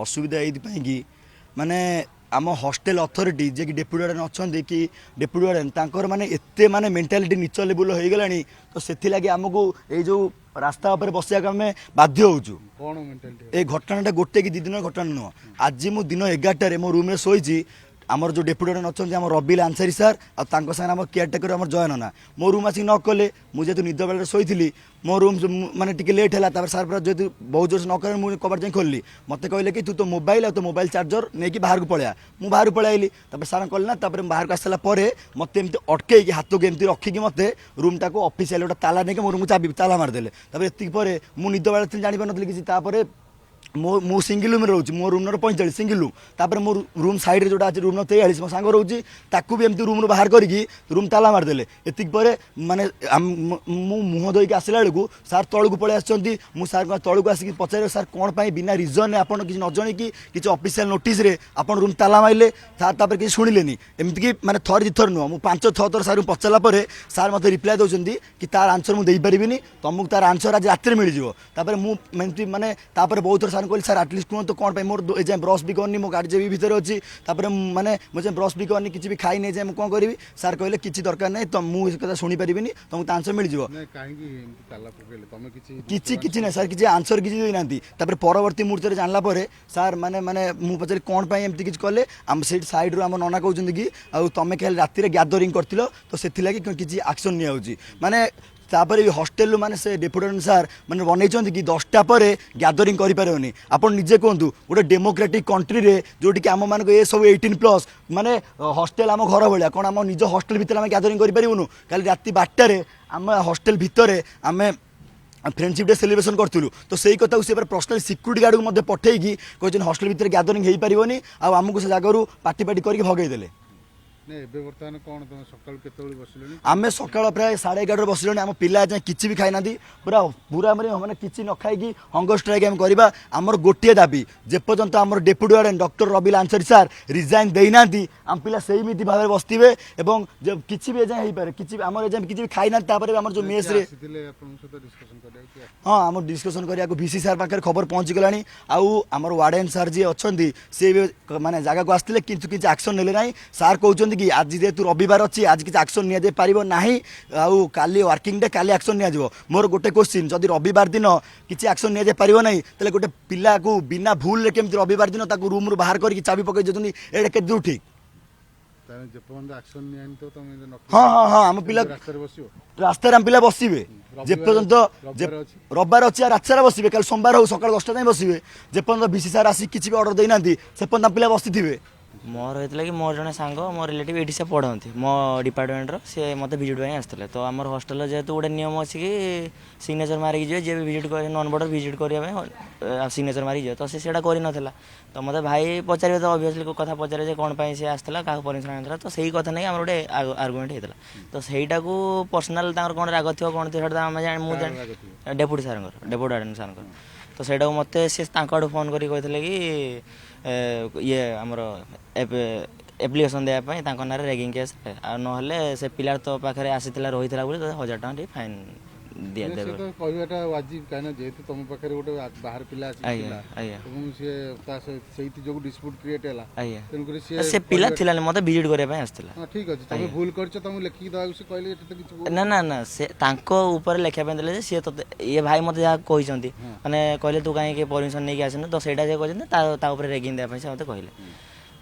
असुविधा ये माने आम हॉस्टेल अथॉरिटी जे कि डेप्यूटी वार्डन अच्छा कि डेप्यूटी वार्डन तांकर माने एते माने मेंटालिटी नीच लेवल हो गलानी तो से लगे आमको ये जो रास्ता उपर बसिया आम बाध्य होचु ए घटनाटा गोटे कि 2 दिन घटना नुह आज मु दिन 11 मो रूम शोची आमर जो डेप्यूटी वार्डन अच्छा आम रबिल आंसारी सार आम केयरटेकर आम जयन ना मो रूम आसिक न कले मुझे निद बेल शोली मो रूम माने टिके लेट है सार जेहतु बहुत जोर से न करे मुझे कबाट जाए खोलली मत कहले कि तू तो मोबाइल चार्जर नहीं बाहर को पलैया मुझे बाहर पलैली सार कल ना बाहर को आसारा मत एमती अटके हाथ को एमती रखिकी मत रूम टाक ऑफिशियल गोटे ताला नहीं मो रूम चाबी ताला मारदे एति मुझे निद बेला जापर नी किसी मो सिंगल रूम रोचे मो रूम 45 सिंगल रूम तापर मो रूम साइड जोटा अच्छे रूम 43 मो सांग रोचे ताकू भी एमती रूम बाहर करके रूम ताला मारदे एति माने मुह धोक आसला बेलू सार तौक पलि आसुँच सार तौक आसिक पचारे सार कौन पर बिना रिजन आप न जाणी कि ऑफिशियल नोटिस रे आप रूम ताला मारे सार किसी शुणिले एमती माने थर दिथर नुह मुझे 5-6 थर सार पचारा सार मत रिप्लाई दौरान कि तार आंसर मुझे पारि तुमको तार आंसर आज रात मिल जाए मुझे माने बहुत सार कहली सार आटलिस्ट कहते कौन पर मोर जाए ब्रश भी करनी मो गाड़ी जे भितर अच्छी माने मुझे ब्रश भी करनी किसी भी खाई नहीं जाए कौन करी सार कहले किसी दरकार नहीं तो मुझे शुणी पारि तुमको आंसर मिल जाए किसी ना सार किसी आंसर किसी देना परवर्ती मुहूर्त जानला सार माने माने मुझे पचारि कौन पर एमती किसी कले आम से साइड रू आम नना कहते कि तुम क्या राति गैदरिंग कर तो से किसी एक्शन नि माने तापर हॉस्टेल माने से डेप्यूटी सार माने बनई कि 10टा पर गैदरिंग करें आप निजे कहतु गोटे डेमोक्रेटिक कंट्री रे जोटी कि आम मान ये सब 18+ माने हॉस्टेल आम घर भाया कौन आम निज हॉस्टेल भितर आम गैदरिंग करूँ कल राति 12टारे आम हॉस्टेल भितर आम फ्रेंडशिप डे सेलिब्रेशन करूँ तो सही कथा से पर्सनल सिक्यूरीटी गार्ड को पठेगी कहते हॉस्टेल भितर गैदरिंग हो पारनी आमको से जगह पार्टी करके भगेदेले आम सका प्राय 11:30 बसले आम पिला किसी भी खाई ना पूरा पूरा मैंने किसी न खाई हंगर स्ट्राइक आम करवा आमर गोटे दाबी जेपर्यंत आम deputy warden doctor Rabil Ansari सार रिजाइन देना आम पिला से भाव बसवे किसी भी एजाए पारे किसी आम एजाए किसी भी खाई ना जो मेस रे हाँ आम डिस्कसन करने भिसी सार पाखे खबर पहुँची गला आमर वार्डन सार जी अच्छा सी माने जगह को आसते कि एक्शन नेले ना सार कहते कि आज जेहेतु रविवार अच्छी आज किसी एक्शन नि ना आउ काली वर्किंग डे काली एक्शन नि मोर गोटे क्वेश्चन जदि रविवार दिन किसी एक्शन नि पार ना तेल गोटे पिला को बिना भूल केमती रविवार दिन रूम रू बाहर करके चाबी पकई देते ये के दूर ठीक हाँ हाँ हाँ आम पिला रास्तार आम पिला बसवे जेपर्यंत रविवार अच्छी रात सारा बसवे कल सोमवार हो सका 10टा जाए बसवे जेपर्यंत भिसी सार आसिक किसी भी अर्डर देना से पर्यंत आम पिला बसि मोर होता कि मोर जड़े सांग मो रिलेटिव ये से पढ़ाती मो डिपार्टमेंटर सी मत विजिट आसते तो आम हॉस्टेल जेहतु गोटे नियम अच्छी कि सिग्नेचर मारिक जी जे भी विजिट कर नॉन बॉर्डर विजिट करने सिग्नेचर मारिक जाए तो सीटा कर तो मत भाई पचारे तो ऑब्वियसली कथा पचारे कौन पर सी आसला क्या परमिशन आना तो सही कथा नहीं आम गोटे आर्गुमेंट होता तो सहीटा को पर्सनाल कौन राग थो कौन थो मुझे डेप्यूटी सार डेप्यूटी वार्डन सार तो सहीटा मत सी आड़ू फोन करते कि ये आमर एप्लिकेशन देवाई ना रेगिंग केस ना से पिला तो पाखे आसी रही 1000 टଙ୍କା फाइन दिया देबे तो कहबाटा वाजिब काना जेतु तुम पाखे गोटे बाहर पिला जो डिस्प्यूट क्रिएट है से पिला थिला मते विजिट करे पय आस्थिला हां ठीक अछि तुम भूल करछ तुम लिखि दवा से कहले एते तो किछ ना ना ना से तांको ऊपर लेखा पे देले से तो ये भाई मते जा कहि छंती माने कहले तू काहे के परमिशन नै के आछन तो सेटा जे कहछन ता ऊपर रेगिंग दे पय से मते कहले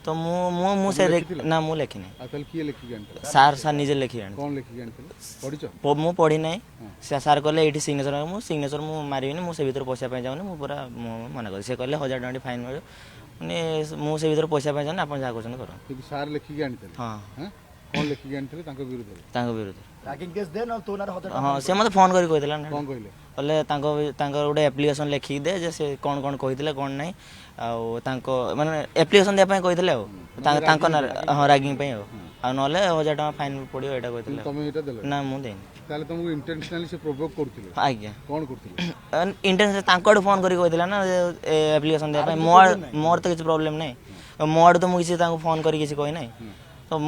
तो मु से ना मु लेखि नै आतल की लिखि गन सार सार निजे लेखि गन कोन लिखि गन पढिछ मु पढि नै सार कहले एठी सिग्नेचर मु मारिबिनी मु से भीतर पैसा पे जाउनी मु पूरा मना कर से कहले 1000 टଙ୍କା फाइन मारो माने मु से भीतर पैसा पे जाउनी अपन जा कहछन करो कि सार लिखि गन हां कोन लिखि गन तांको विरुद्ध रैगिंग केस दे न तो ना 1000 हां से मते फोन करी कहथिला ना कोन कहले कहले तांको गोटे एप्लिकेशन लिखि दे जे से कोन कोन कहितले कोन नै आउ तांको माने एप्लिकेशन दे पय कहितले हो तांको ना हां रैगिंग पय हो आ नले 1000 टଙ୍କା फाइन पडियो एटा कहितले तुम एटा देले ना मु देन ताले तुमको इंटेंशनली से प्रोवोक करथिले आज्ञा कोन करथिले इंटेंशन तांको फोन करी कहितला ना एप्लिकेशन दे पय मोर तो किछ प्रॉब्लम नै मोर तो मु किसी तांको फोन करी किसी कहि नै तो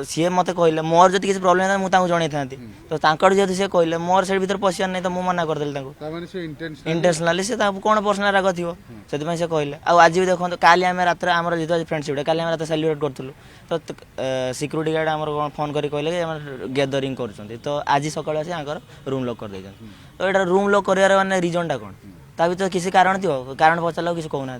सी मत कहले मोर जब किसी प्रोब्लेम था मुझे जन था तो तांकर जेहेतु सी कहले मोर से भीतर पशियार नहीं तो मुझे मना करदेली इंटेंशनाली से कौन पर्सनाल राग थी से कहले आज भी देखो काली आम रात आम जो फ्रेंडशिप काली आम रात सेलिब्रेट करूँ तो सिक्यूरीटी गार्ड आम फोन कर कहले गैदरिंग कर तो आज सकाल आसी रूम लॉक कर तो ये रूम लॉक कर रिजनटा कौन ता भी तो किसी कारण थी कारण पचार किसी कहना।